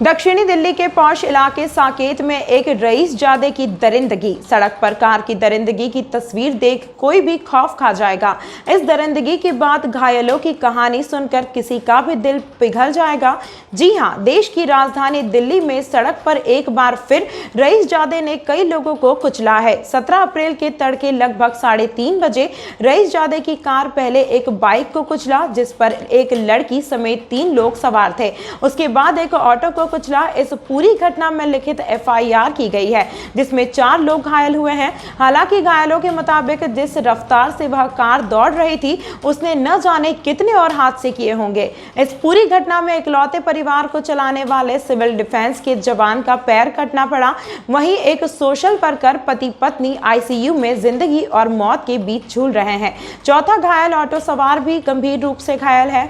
दक्षिणी दिल्ली के पौष इलाके साकेत में एक रईसजादे की दरिंदगी। सड़क पर कार की दरिंदगी की तस्वीर देख कोई भी खौफ खा जाएगा। इस दरिंदगी के बाद घायलों की कहानी सुनकर किसी का भी दिल पिघल जाएगा। जी हां, देश की राजधानी दिल्ली में सड़क पर एक बार फिर रईसजादे ने कई लोगों को कुचला है। 17 अप्रैल के तड़के लगभग 3:30 बजे रईसजादे की कार पहले एक बाइक को कुचला, जिस पर एक लड़की समेत 3 लोग सवार थे। उसके बाद एक ऑटो को कुचला। इस पूरी घटना में लिखित FIR की गई है, जिसमें 4 लोग घायल हुए हैं। हालांकि घायलों के मुताबिक जिस रफ्तार से वह कार दौड़ रही थी, उसने न जाने कितने और हादसे किए होंगे। इस पूरी घटना में इकलौते परिवार को चलाने वाले सिविल डिफेंस के जवान का पैर कटना पड़ा। वहीं एक सोशल वर्कर पति पत्नी ICU में जिंदगी और मौत के बीच झूल रहे हैं। चौथा घायल ऑटो सवार भी गंभीर रूप से घायल है।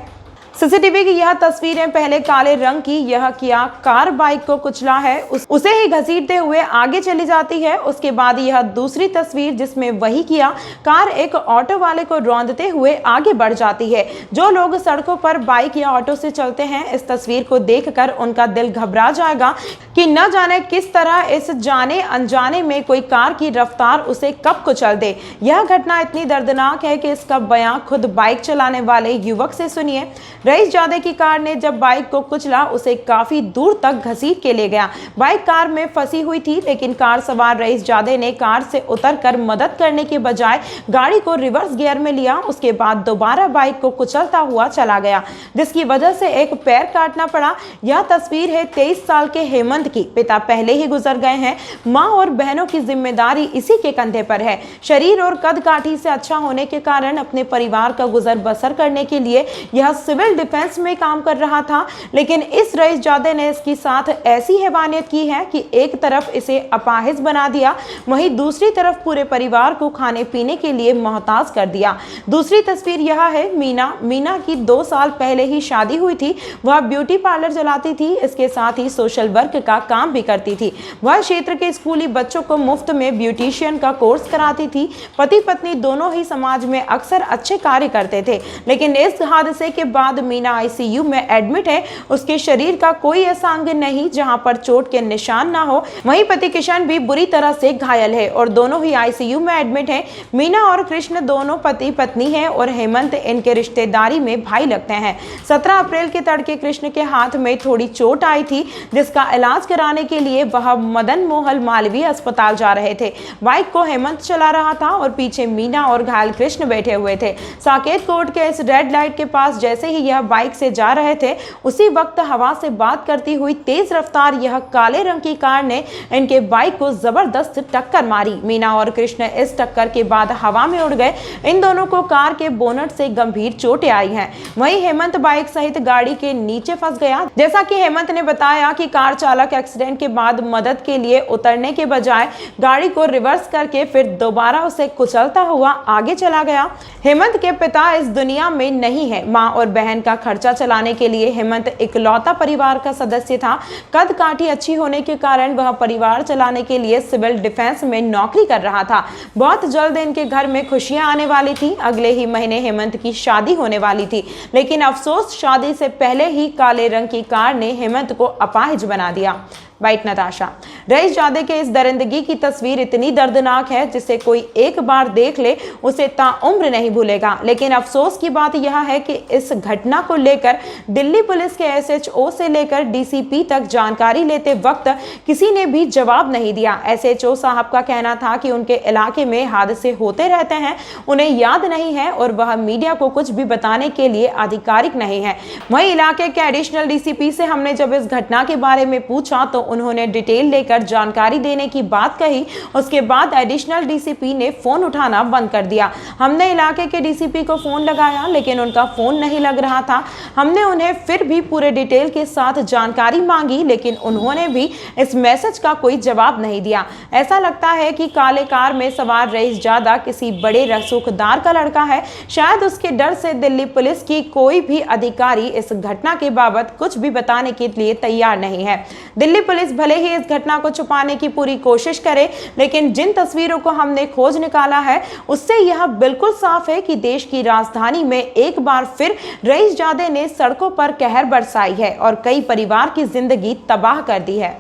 CCTV की यह तस्वीरें पहले काले रंग की यह किया कार बाइक को कुचला है, उसे ही घसीटते हुए आगे चली जाती है। उसके बाद यह दूसरी तस्वीर जिसमें वही किया कार एक ऑटो वाले को रौंदते हुए आगे बढ़ जाती है। जो लोग सड़कों पर बाइक या ऑटो से चलते हैं, इस तस्वीर को देखकर उनका दिल घबरा जाएगा कि न जाने किस तरह इस जाने अनजाने में कोई कार की रफ्तार उसे कब कुचल दे। यह घटना इतनी दर्दनाक है कि इसका बयां खुद बाइक चलाने वाले युवक से सुनिए। रईसजादे की कार ने जब बाइक को कुचला, उसे काफी दूर तक घसीट के ले गया। बाइक कार में फंसी हुई थी, लेकिन कार सवार रईसजादे ने कार से उतरकर मदद करने के बजाय गाड़ी को रिवर्स गियर में लिया। उसके बाद दोबारा बाइक को कुचलता हुआ चला गया, जिसकी वजह से एक पैर काटना पड़ा। यह तस्वीर है 23 साल के हेमंत की। पिता पहले ही गुजर गए हैं। माँ और बहनों की जिम्मेदारी इसी के कंधे पर है। शरीर और कद काठी से अच्छा होने के कारण अपने परिवार का गुजर बसर करने के लिए यह सिविल डिफेंस में काम कर रहा था, लेकिन इस रईसजादे ने इसके साथ ऐसी हैवानियत की है कि एक तरफ इसे अपाहिज बना दिया, वहीं दूसरी तरफ पूरे परिवार को खाने पीने के लिए मोहताज कर दिया। दूसरी तस्वीर यह है मीना की 2 साल पहले ही शादी हुई थी। वह ब्यूटी पार्लर चलाती थी, इसके साथ ही सोशल वर्क का काम भी करती थी। वह क्षेत्र के स्कूली बच्चों को मुफ्त में ब्यूटिशियन का कोर्स कराती थी। पति पत्नी दोनों ही समाज में अक्सर अच्छे कार्य करते थे, लेकिन इस हादसे के बाद मीना ICU में एडमिट है। उसके शरीर का कोई ऐसा अंग नहीं जहां पर चोट के निशान ना हो। वहीं पति किशन भी बुरी तरह से घायल है और दोनों ही ICU में एडमिट है। मीना और कृष्ण दोनों पति पत्नी हैं और हेमंत इनके रिश्तेदारी में भाई लगते हैं। 17 अप्रैल के तड़के कृष्ण के हाथ में थोड़ी चोट आई थी, जिसका इलाज कराने के लिए वह मदन मोहन मालवीय अस्पताल जा रहे थे। बाइक को हेमंत चला रहा था और पीछे मीना और घायल कृष्ण बैठे हुए थे। साकेत कोर्ट के इस रेड लाइट के पास जैसे ही यह बाइक से जा रहे थे, उसी वक्त हवा से बात करती हुई तेज रफ्तार यह काले रंग की कार ने इनके बाइक को जबरदस्त टक्कर मारी। मीना और कृष्ण इस टक्कर के बाद हवा में उड़ गए। इन दोनों को कार के बोनट से गंभीर चोटें आई हैं। वहीं हेमंत बाइक सहित गाड़ी के नीचे फंस गया। जैसा कि हेमंत ने बताया कि कार चालक एक्सीडेंट के बाद मदद के लिए उतरने के बजाय गाड़ी को रिवर्स करके फिर दोबारा उसे कुचलता हुआ आगे चला गया। हेमंत के पिता इस दुनिया में नहीं है। माँ और बहन का खर्चा चलाने के लिए हेमंत इकलौता परिवार का सदस्य था। कद काठी अच्छी होने के कारण वह परिवार चलाने के लिए सिविल डिफेंस में नौकरी कर रहा था। बहुत जल्द इनके घर में खुशियां आने वाली थी। अगले ही महीने हेमंत की शादी होने वाली थी, लेकिन अफसोस शादी से पहले ही काले रंग की कार ने हेमंत को अपाहिज बना दिया। वाइट नताशा। रईसजादे के इस दरिंदगी की तस्वीर इतनी दर्दनाक है, जिसे कोई एक बार देख ले उसे ताउम्र नहीं भूलेगा। लेकिन अफसोस की बात यह है कि इस घटना को लेकर दिल्ली पुलिस के SHO से लेकर DCP तक जानकारी लेते वक्त किसी ने भी जवाब नहीं दिया। SHO साहब का कहना था कि उनके इलाके में हादसे होते रहते हैं, उन्हें याद नहीं है और वह मीडिया को कुछ भी बताने के लिए आधिकारिक नहीं है। वहीं इलाके के एडिशनल DCP से हमने जब इस घटना के बारे में पूछा तो उन्होंने डिटेल लेकर जानकारी देने की बात कही। उसके बाद एडिशनल DCP ने फोन उठाना बंद कर दिया। हमने इलाके के DCP को फोन लगाया, लेकिन उनका फोन नहीं लग रहा था। हमने उन्हें फिर भी पूरे डिटेल के साथ जानकारी मांगी, लेकिन उन्होंने भी इस मैसेज का कोई जवाब नहीं दिया। ऐसा लगता है कि काले कार में सवार रईसजादा किसी बड़े रसूखदार का लड़का है। शायद उसके डर से दिल्ली पुलिस की कोई भी अधिकारी इस घटना के बाबत कुछ भी बताने के लिए तैयार नहीं है। दिल्ली पुलिस पुलिस भले ही इस घटना को छुपाने की पूरी कोशिश करे, लेकिन जिन तस्वीरों को हमने खोज निकाला है उससे यह बिल्कुल साफ है कि देश की राजधानी में एक बार फिर रईसजादे ने सड़कों पर कहर बरसाई है और कई परिवार की जिंदगी तबाह कर दी है।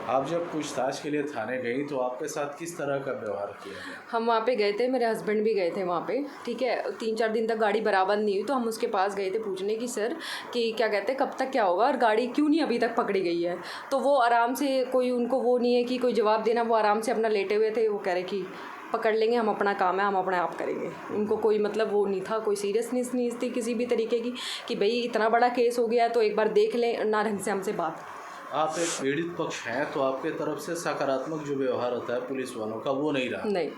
आप जब पूछताछ के लिए थाने गई तो आपके साथ किस तरह का व्यवहार किया गया? हम वहाँ पे गए थे, मेरे हस्बैंड भी गए थे वहाँ पे, ठीक है। 3-4 दिन तक गाड़ी बराबर नहीं हुई तो हम उसके पास गए थे पूछने की सर कि क्या कहते हैं कब तक क्या होगा और गाड़ी क्यों नहीं अभी तक पकड़ी गई है। तो वो आराम से, कोई उनको वो नहीं है कि कोई जवाब देना, वो आराम से अपना लेटे हुए थे। वो कह रहे कि पकड़ लेंगे, हम अपना काम है, हम अपने आप करेंगे। उनको कोई मतलब वो नहीं था, कोई सीरियसनेस नहीं थी किसी भी तरीके की कि भाई इतना बड़ा केस हो गया तो एक बार देख लें, ना ढंग से हमसे बात। आप एक पीड़ित पक्ष हैं तो आपके तरफ से सकारात्मक जो व्यवहार होता है पुलिस वालों का वो नहीं रहा? नहीं,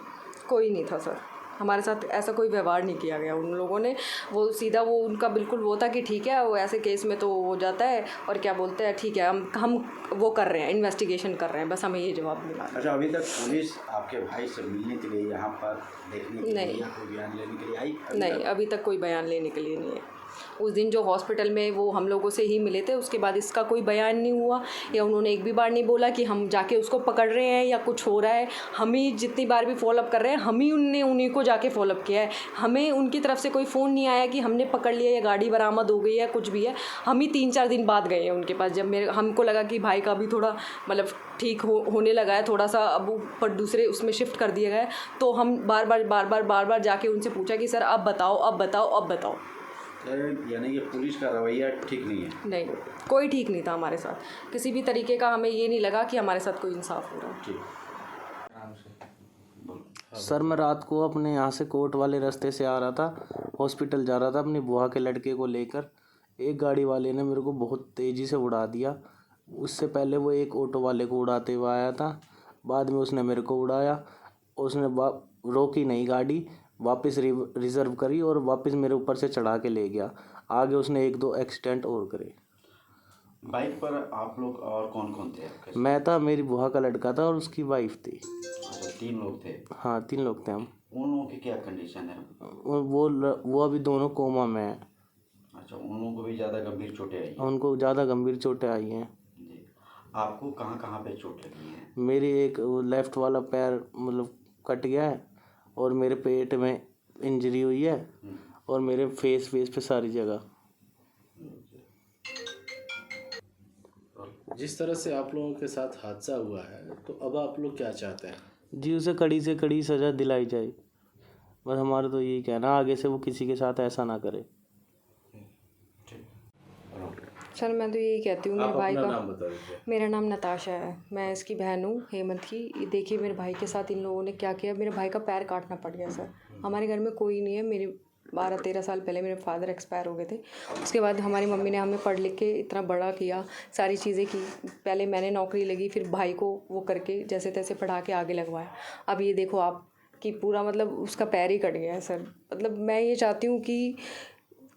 कोई नहीं था सर, हमारे साथ ऐसा कोई व्यवहार नहीं किया गया उन लोगों ने। वो सीधा वो उनका बिल्कुल वो था कि ठीक है वो ऐसे केस में तो हो जाता है और क्या बोलते हैं ठीक है हम वो कर रहे हैं, इन्वेस्टिगेशन कर रहे हैं, बस हमें ये जवाब मिला। अच्छा, अभी तक पुलिस आपके भाई से मिलने के लिए यहाँ पर देखने के लिए या कोई बयान लेने के लिए आई? नहीं, अभी तक कोई बयान लेने के लिए नहीं है। उस दिन जो हॉस्पिटल में वो हम लोगों से ही मिले थे, उसके बाद इसका कोई बयान नहीं हुआ या उन्होंने एक भी बार नहीं बोला कि हम जाके उसको पकड़ रहे हैं या कुछ हो रहा है। हम ही जितनी बार भी फॉलोअप कर रहे हैं, हम ही उन्हीं को जाके फॉलोअप किया है। हमें उनकी तरफ से कोई फ़ोन नहीं आया कि हमने पकड़ लिया या गाड़ी बरामद हो गई है, कुछ भी है। हम ही 3-4 दिन बाद गए हैं उनके पास, जब हमको लगा कि भाई का भी थोड़ा मतलब ठीक होने लगा है थोड़ा सा, अब ऊपर दूसरे उसमें शिफ्ट कर दिया गया है। तो हम बार बार जाके उनसे पूछा कि सर अब बताओ। यानी कि पुलिस का रवैया ठीक नहीं है? नहीं, कोई ठीक नहीं था हमारे साथ, किसी भी तरीके का हमें ये नहीं लगा कि हमारे साथ कोई इंसाफ हो रहा है। सर मैं रात को अपने यहाँ से कोर्ट वाले रास्ते से आ रहा था, हॉस्पिटल जा रहा था अपनी बुआ के लड़के को लेकर। एक गाड़ी वाले ने मेरे को बहुत तेज़ी से उड़ा दिया। उससे पहले वो एक ऑटो वाले को उड़ाते हुए आया था, बाद में उसने मेरे को उड़ाया। उसने रोकी नहीं गाड़ी, वापस रिज़र्व करी और वापस मेरे ऊपर से चढ़ा के ले गया। आगे उसने 1-2 एक्सीडेंट और करे। बाइक पर आप लोग और कौन कौन थे आपके? मैं था, मेरी बुआ का लड़का था और उसकी वाइफ थी। अच्छा, 3 लोग थे? हाँ, 3 लोग थे हम। उन लोगों की क्या कंडीशन है? वो अभी दोनों कोमा में हैं। अच्छा, उन लोगों को भी ज़्यादा गंभीर चोटें आई हैं? उनको ज़्यादा गंभीर चोटें आई हैं। जी, आपको कहाँ कहाँ पे चोट लगी है? मेरी एक लेफ़्ट वाला पैर मतलब कट गया है और मेरे पेट में इंजरी हुई है और मेरे फेस पे सारी जगह। जिस तरह से आप लोगों के साथ हादसा हुआ है तो अब आप लोग क्या चाहते हैं? जी, उसे कड़ी से कड़ी सज़ा दिलाई जाए, बस हमारा तो यही कहना, आगे से वो किसी के साथ ऐसा ना करे। सर मैं तो यही कहती हूँ, मेरे भाई का नाम बता दीजिए। मेरा नाम नताशा है, मैं इसकी बहन हूँ हेमंत की। देखिए मेरे भाई के साथ इन लोगों ने क्या किया, मेरे भाई का पैर काटना पड़ गया सर। हमारे घर में कोई नहीं है, मेरे 12-13 साल पहले मेरे फादर एक्सपायर हो गए थे। उसके बाद हमारी मम्मी ने हमें पढ़ लिख के इतना बड़ा किया, सारी चीज़ें की। पहले मैंने नौकरी लगी, फिर भाई को वो करके जैसे तैसे पढ़ा के आगे लगवाया। अब ये देखो आप कि पूरा मतलब उसका पैर ही कट गया है सर। मतलब मैं ये चाहती हूँ कि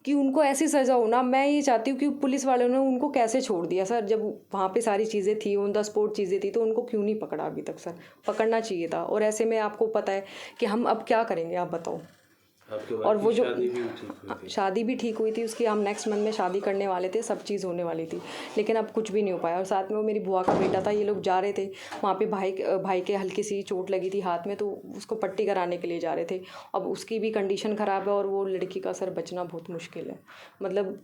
उनको ऐसी सज़ा हो ना। मैं ये चाहती हूँ कि पुलिस वालों ने उनको कैसे छोड़ दिया सर, जब वहाँ पे सारी चीज़ें थी, ऑन द स्पॉट चीज़ें थी, तो उनको क्यों नहीं पकड़ा अभी तक सर? पकड़ना चाहिए था। और ऐसे में आपको पता है कि हम अब क्या करेंगे, आप बताओ। और वो जो शादी भी ठीक हुई थी उसकी, हम नेक्स्ट मंथ में शादी करने वाले थे, सब चीज़ होने वाली थी, लेकिन अब कुछ भी नहीं हो पाया। और साथ में वो मेरी बुआ का बेटा था, ये लोग जा रहे थे वहाँ पे, भाई के हल्की सी चोट लगी थी हाथ में, तो उसको पट्टी कराने के लिए जा रहे थे। अब उसकी भी कंडीशन ख़राब है और वो लड़की का सर बचना बहुत मुश्किल है। मतलब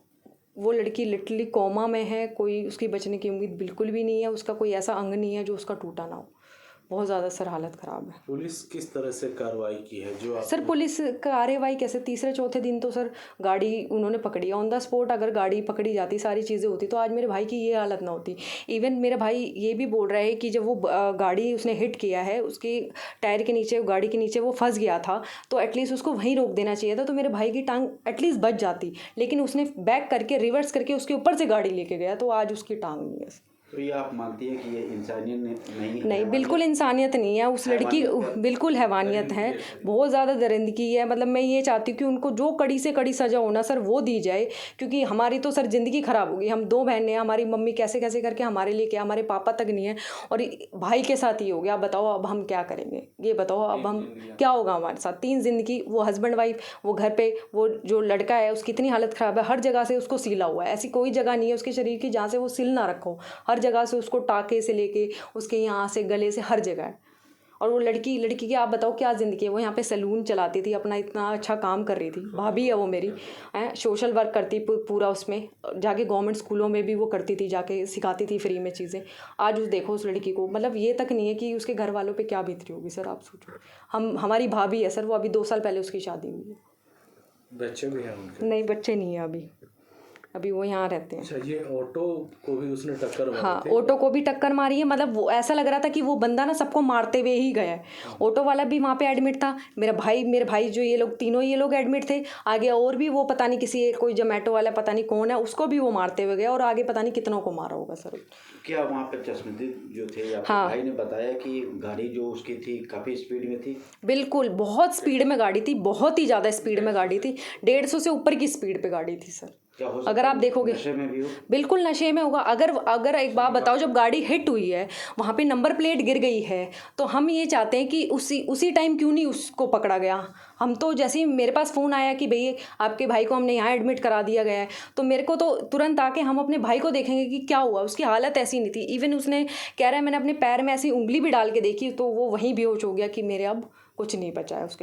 वो लड़की लिटरली कोमा में है, कोई उसकी बचने की उम्मीद बिल्कुल भी नहीं है। उसका कोई ऐसा अंग नहीं है जो उसका टूटा ना हो। बहुत ज़्यादा सर हालत ख़राब है। पुलिस किस तरह से कार्रवाई की है जो सर पुलिस कार्रवाई कैसे, तीसरे चौथे दिन तो सर गाड़ी उन्होंने पकड़ी ऑन द स्पॉट। अगर गाड़ी पकड़ी जाती, सारी चीज़ें होती, तो आज मेरे भाई की ये हालत ना होती। इवन मेरा भाई ये भी बोल रहा है कि जब वो गाड़ी उसने हिट किया है, उसके टायर के नीचे, गाड़ी के नीचे वो फंस गया था, तो एटलीस्ट उसको वहीं रोक देना चाहिए था, तो मेरे भाई की टांग एटलीस्ट बच जाती। लेकिन उसने बैक करके, रिवर्स करके उसके ऊपर से गाड़ी लेके गया, तो आज उसकी टांग नहीं है। तो ये आप मानती हैं कि ये इंसानियत नहीं? नहीं, बिल्कुल इंसानियत नहीं है उस लड़की, बिल्कुल हैवानियत है, बहुत ज़्यादा दरिंदगी है। मतलब मैं ये चाहती हूँ कि उनको जो कड़ी से कड़ी सज़ा होना सर वो दी जाए, क्योंकि हमारी तो सर ज़िंदगी ख़राब होगी। हम 2 बहनें हैं, हमारी मम्मी कैसे कैसे करके हमारे लिए किया, हमारे पापा तक नहीं है, और भाई के साथ ही हो गया। बताओ अब हम क्या करेंगे, ये बताओ अब हम क्या होगा हमारे साथ। 3 ज़िंदगी, वो हस्बैंड वाइफ, वो घर पर वो जो लड़का है उसकी इतनी हालत ख़राब है, हर जगह से उसको सिला हुआ है। ऐसी कोई जगह नहीं है उसके शरीर की जहाँ से वो सिल ना रखो, हर जगह से उसको टाके से लेके उसके यहाँ से गले से हर जगह है। और वो लड़की की आप बताओ क्या ज़िंदगी है। वो यहाँ पे सैलून चलाती थी, अपना इतना अच्छा काम कर रही थी, भाभी है वो मेरी, सोशल वर्क करती पूरा, उसमें जाके गवर्नमेंट स्कूलों में भी वो करती थी, जाके सिखाती थी फ्री में चीज़ें। आज देखो उस लड़की को, मतलब ये तक नहीं है कि उसके घर वालों पे क्या बीत रही होगी सर, आप सोचो। हमारी भाभी है सर, वो अभी 2 साल पहले उसकी शादी हुई है। बच्चे भी हैं उनके? नहीं, बच्चे नहीं है अभी वो यहाँ रहते हैं। अच्छा, ये ऑटो को भी उसने टक्कर मारी हाँ, थी? ऑटो को भी टक्कर मारी है। मतलब वो ऐसा लग रहा था कि वो बंदा ना सबको मारते हुए ही गया है। ऑटो वाला भी वहाँ पे एडमिट था, मेरे भाई जो ये लोग तीनों एडमिट थे। आगे और भी वो पता नहीं कोई जोमेटो वाला पता नहीं कौन है, उसको भी वो मारते हुए गया। और आगे पता नहीं कितनों को मारा होगा सर। क्या वहाँ पे चश्मदीद जो थे आपके हाँ। भाई ने बताया कि गाड़ी जो उसकी थी काफ़ी स्पीड में थी? बिल्कुल, बहुत स्पीड में गाड़ी थी, बहुत ही ज़्यादा स्पीड में गाड़ी थी। 150 से ऊपर की स्पीड पे गाड़ी थी सर। क्या हो अगर आप देखोगे नशे में भी हो? बिल्कुल नशे में होगा। अगर एक बात बताओ, जब गाड़ी हिट हुई है, वहाँ पे नंबर प्लेट गिर गई है, तो हम ये चाहते हैं कि उसी टाइम क्यों नहीं उसको पकड़ा गया। हम तो जैसे ही मेरे पास फ़ोन आया कि भई आपके भाई को हमने यहाँ एडमिट करा दिया गया है, तो मेरे को तो तुरंत आके हम अपने भाई को देखेंगे कि क्या हुआ। उसकी हालत ऐसी नहीं थी, इवन उसने कह रहा है मैंने अपने पैर में ऐसी उंगली भी डाल के देखी तो वो वहीं बेहोश हो गया कि मेरे अब कुछ नहीं बचा है उसके